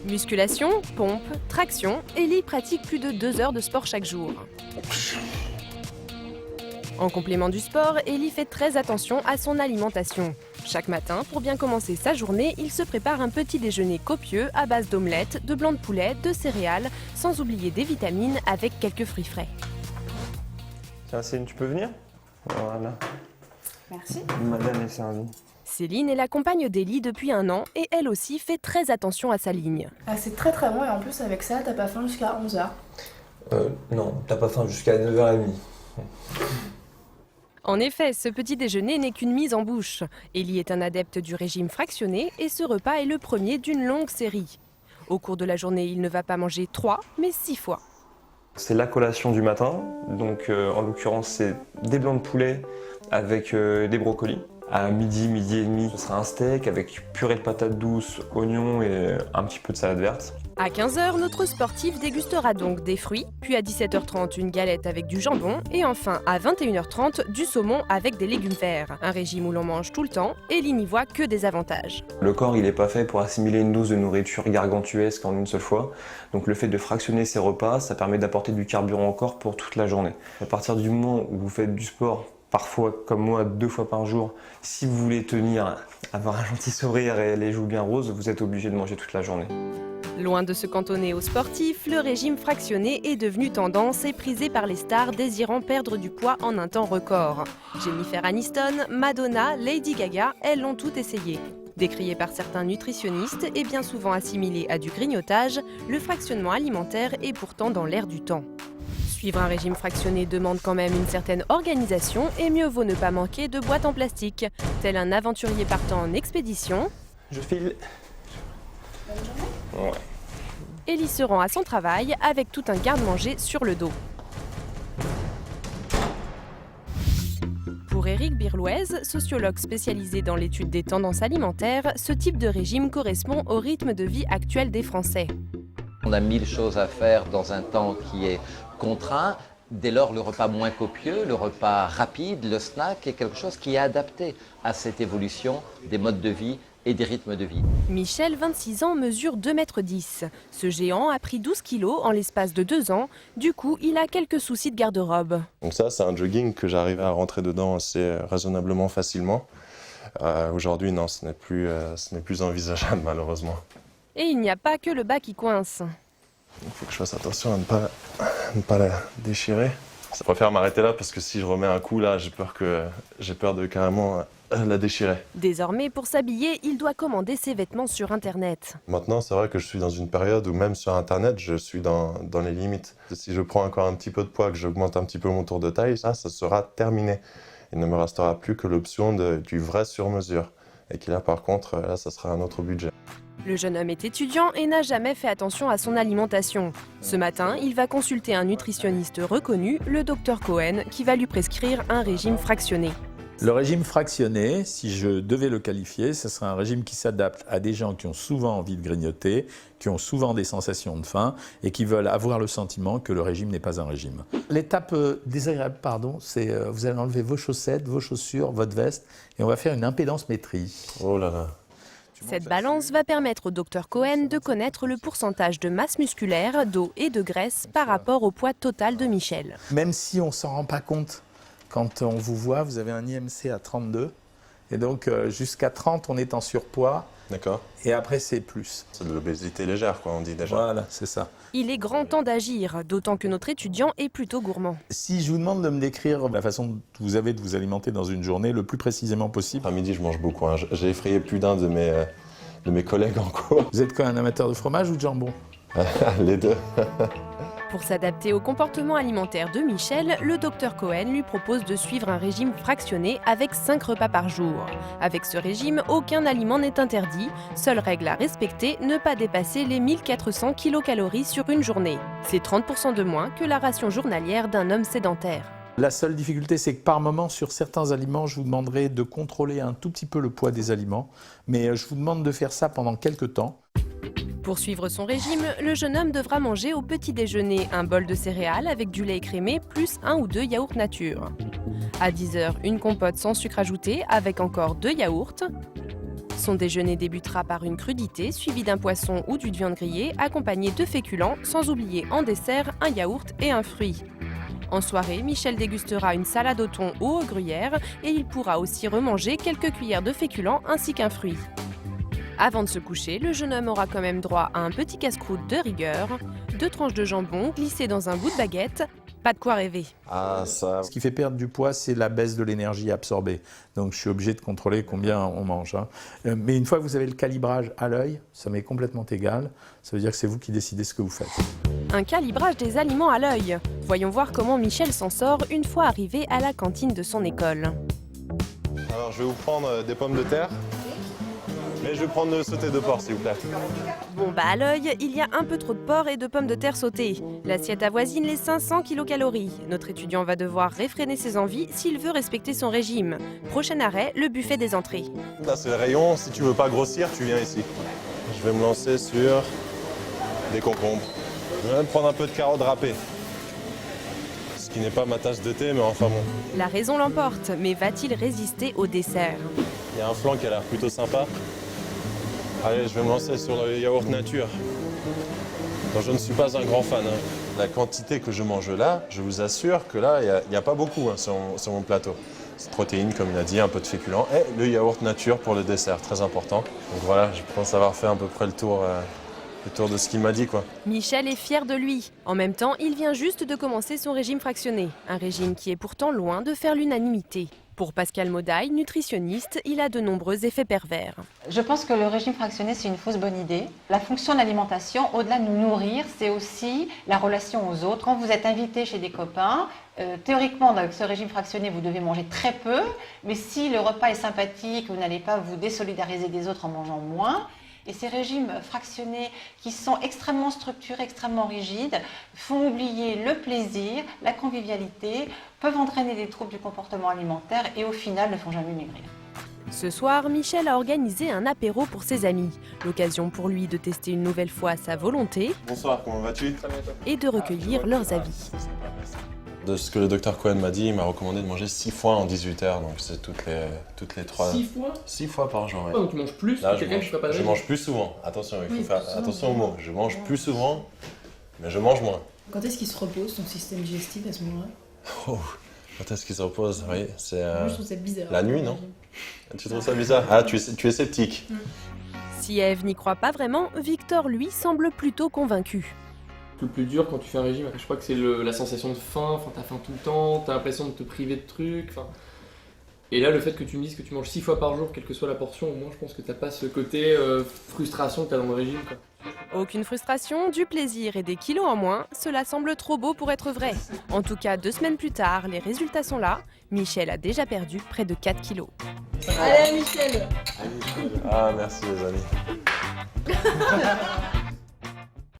Musculation, pompe, traction, Ellie pratique plus de 2 heures de sport chaque jour. En complément du sport, Ellie fait très attention à son alimentation. Chaque matin, pour bien commencer sa journée, il se prépare un petit déjeuner copieux à base d'omelettes, de blanc de poulet, de céréales, sans oublier des vitamines avec quelques fruits frais. Tiens, Céline, tu peux venir? Voilà. Merci. Madame est servie. Céline est la compagne d'Ellie depuis 1 an et elle aussi fait très attention à sa ligne. Ah, c'est très très bon et en plus avec ça, t'as pas faim jusqu'à 11h. Non, t'as pas faim jusqu'à 9h30. En effet, ce petit déjeuner n'est qu'une mise en bouche. Ellie est un adepte du régime fractionné et ce repas est le premier d'une longue série. Au cours de la journée, il ne va pas manger 3, mais 6 fois. C'est la collation du matin, donc en l'occurrence c'est des blancs de poulet avec des brocolis. À midi, midi et demi, ce sera un steak avec purée de patates douces, oignons et un petit peu de salade verte. À 15h, notre sportif dégustera donc des fruits, puis à 17h30 une galette avec du jambon et enfin à 21h30 du saumon avec des légumes verts. Un régime où l'on mange tout le temps et Ellie n'y voit que des avantages. Le corps il n'est pas fait pour assimiler une dose de nourriture gargantuesque en une seule fois, donc le fait de fractionner ses repas, ça permet d'apporter du carburant au corps pour toute la journée. À partir du moment où vous faites du sport, parfois comme moi 2 fois par jour, si vous voulez tenir, avoir un gentil sourire et les joues bien roses, vous êtes obligé de manger toute la journée. Loin de se cantonner aux sportifs, le régime fractionné est devenu tendance et prisé par les stars désirant perdre du poids en un temps record. Jennifer Aniston, Madonna, Lady Gaga, elles l'ont toutes essayé. Décrié par certains nutritionnistes et bien souvent assimilé à du grignotage, le fractionnement alimentaire est pourtant dans l'air du temps. Suivre un régime fractionné demande quand même une certaine organisation et mieux vaut ne pas manquer de boîtes en plastique. Tel un aventurier partant en expédition, Je file. Bonne journée. Ouais. Ellie se rend à son travail avec tout un garde-manger sur le dos. Pour Éric Birlouez, sociologue spécialisé dans l'étude des tendances alimentaires, ce type de régime correspond au rythme de vie actuel des Français. On a 1000 choses à faire dans un temps qui est contraint. Dès lors, le repas moins copieux, le repas rapide, le snack est quelque chose qui est adapté à cette évolution des modes de vie et des rythmes de vie. Michel, 26 ans, mesure 2,10 m. Ce géant a pris 12 kilos en l'espace de 2 ans. Du coup, il a quelques soucis de garde-robe. Donc ça, c'est un jogging que j'arrive à rentrer dedans assez raisonnablement facilement. Aujourd'hui, non, ce n'est plus envisageable malheureusement. Et il n'y a pas que le bas qui coince. Il faut que je fasse attention à ne pas la déchirer. Je préfère m'arrêter là parce que si je remets un coup là, j'ai peur de carrément la déchirer. Désormais, pour s'habiller, il doit commander ses vêtements sur Internet. Maintenant, c'est vrai que je suis dans une période où même sur Internet, je suis dans les limites. Si je prends encore un petit peu de poids, que j'augmente un petit peu mon tour de taille, ça sera terminé. Il ne me restera plus que l'option du vrai sur-mesure. Et qui là, par contre, là, ça sera un autre budget. Le jeune homme est étudiant et n'a jamais fait attention à son alimentation. Ce matin, il va consulter un nutritionniste reconnu, le Dr Cohen, qui va lui prescrire un régime fractionné. Le régime fractionné, si je devais le qualifier, ce serait un régime qui s'adapte à des gens qui ont souvent envie de grignoter, qui ont souvent des sensations de faim et qui veulent avoir le sentiment que le régime n'est pas un régime. L'étape désagréable, c'est vous allez enlever vos chaussettes, vos chaussures, votre veste et on va faire une impédance-métrie. Oh là là. Cette balance va permettre au Dr Cohen de connaître le pourcentage de masse musculaire, d'eau et de graisse par rapport au poids total de Michel. Même si on ne s'en rend pas compte, quand on vous voit, vous avez un IMC à 32 et donc jusqu'à 30 on est en surpoids. D'accord. Et après c'est plus. C'est de l'obésité légère, quoi, on dit déjà. Voilà, c'est ça. Il est grand temps d'agir, d'autant que notre étudiant est plutôt gourmand. Si je vous demande de me décrire la façon que vous avez de vous alimenter dans une journée le plus précisément possible. À midi, je mange beaucoup. Hein. J'ai effrayé plus d'un de mes collègues en cours. Vous êtes quoi, un amateur de fromage ou de jambon? Les deux. Pour s'adapter au comportement alimentaire de Michel, le Dr Cohen lui propose de suivre un régime fractionné avec 5 repas par jour. Avec ce régime, aucun aliment n'est interdit. Seule règle à respecter, ne pas dépasser les 1400 kcal sur une journée. C'est 30% de moins que la ration journalière d'un homme sédentaire. La seule difficulté, c'est que par moment, sur certains aliments, je vous demanderai de contrôler un tout petit peu le poids des aliments. Mais je vous demande de faire ça pendant quelques temps. Pour suivre son régime, le jeune homme devra manger au petit déjeuner un bol de céréales avec du lait écrémé plus 1 ou 2 yaourts nature. À 10h, une compote sans sucre ajouté avec encore 2 yaourts. Son déjeuner débutera par une crudité suivie d'un poisson ou d'une viande grillée accompagnée de féculents, sans oublier en dessert un yaourt et un fruit. En soirée, Michel dégustera une salade au thon ou au gruyère et il pourra aussi remanger quelques cuillères de féculents ainsi qu'un fruit. Avant de se coucher, le jeune homme aura quand même droit à un petit casse-croûte de rigueur, 2 tranches de jambon glissées dans un bout de baguette. Pas de quoi rêver. Ah, ça. Ce qui fait perdre du poids, c'est la baisse de l'énergie absorbée. Donc je suis obligé de contrôler combien on mange. Mais une fois que vous avez le calibrage à l'œil, ça m'est complètement égal. Ça veut dire que c'est vous qui décidez ce que vous faites. Un calibrage des aliments à l'œil. Voyons voir comment Michel s'en sort une fois arrivé à la cantine de son école. Alors, je vais vous prendre des pommes de terre. Mais je vais prendre le sauté de porc, s'il vous plaît. Bon bah à l'œil, il y a un peu trop de porc et de pommes de terre sautées. L'assiette avoisine les 500 kcal. Notre étudiant va devoir réfréner ses envies s'il veut respecter son régime. Prochain arrêt, le buffet des entrées. Là, c'est le rayon. Si tu veux pas grossir, tu viens ici. Je vais me lancer sur des concombres. Je vais même prendre un peu de carottes râpées. Ce qui n'est pas ma tasse de thé, mais enfin bon. La raison l'emporte, mais va-t-il résister au dessert? Il y a un flan qui a l'air plutôt sympa. Allez, je vais me lancer sur le yaourt nature. dont je ne suis pas un grand fan. La quantité que je mange là, je vous assure que là, il n'y a pas beaucoup sur mon plateau. C'est protéines, comme il a dit, un peu de féculents et le yaourt nature pour le dessert, très important. Donc voilà, je pense avoir fait à peu près le tour de ce qu'il m'a dit, quoi. Michel est fier de lui. En même temps, il vient juste de commencer son régime fractionné. Un régime qui est pourtant loin de faire l'unanimité. Pour Pascal Modaille, nutritionniste, il a de nombreux effets pervers. Je pense que le régime fractionné, c'est une fausse bonne idée. La fonction de l'alimentation, au-delà de nous nourrir, c'est aussi la relation aux autres. Quand vous êtes invité chez des copains, théoriquement, avec ce régime fractionné, vous devez manger très peu. Mais si le repas est sympathique, vous n'allez pas vous désolidariser des autres en mangeant moins. Et ces régimes fractionnés qui sont extrêmement structurés, extrêmement rigides, font oublier le plaisir, la convivialité, peuvent entraîner des troubles du comportement alimentaire et au final ne font jamais maigrir. Ce soir, Michel a organisé un apéro pour ses amis. L'occasion pour lui de tester une nouvelle fois sa volonté Bonsoir, comment vas-tu? et de recueillir leurs avis. De ce que le docteur Cohen m'a dit, il m'a recommandé de manger 6 fois en 18 heures, donc c'est toutes les 3... 6 fois 6 fois par jour, ouais. Oh, donc tu manges plus Là, que quelqu'un qui ferait pas de je régime. mange plus souvent, attention, il faut Oui, faire attention aux mots. Je mange plus souvent, mais je mange moins. Quand est-ce qu'il se repose ton système digestif à ce moment-là? Oh, quand est-ce qu'il se repose? Oui, c'est Moi je trouve ça bizarre. la nuit, non? Tu trouves ça bizarre? Ah, tu es sceptique. Si Ève n'y croit pas vraiment, Victor, lui, semble plutôt convaincu. Le plus dur quand tu fais un régime, je crois que c'est la sensation de faim, t'as faim tout le temps, t'as l'impression de te priver de trucs. Et là, le fait que tu me dises que tu manges 6 fois par jour, quelle que soit la portion, au moins je pense que t'as pas ce côté frustration que t'as dans le régime, quoi. Aucune frustration, du plaisir et des kilos en moins, cela semble trop beau pour être vrai. En tout cas, 2 semaines plus tard, les résultats sont là. Michel a déjà perdu près de 4 kilos. Allez Michel. Ah, merci les amis.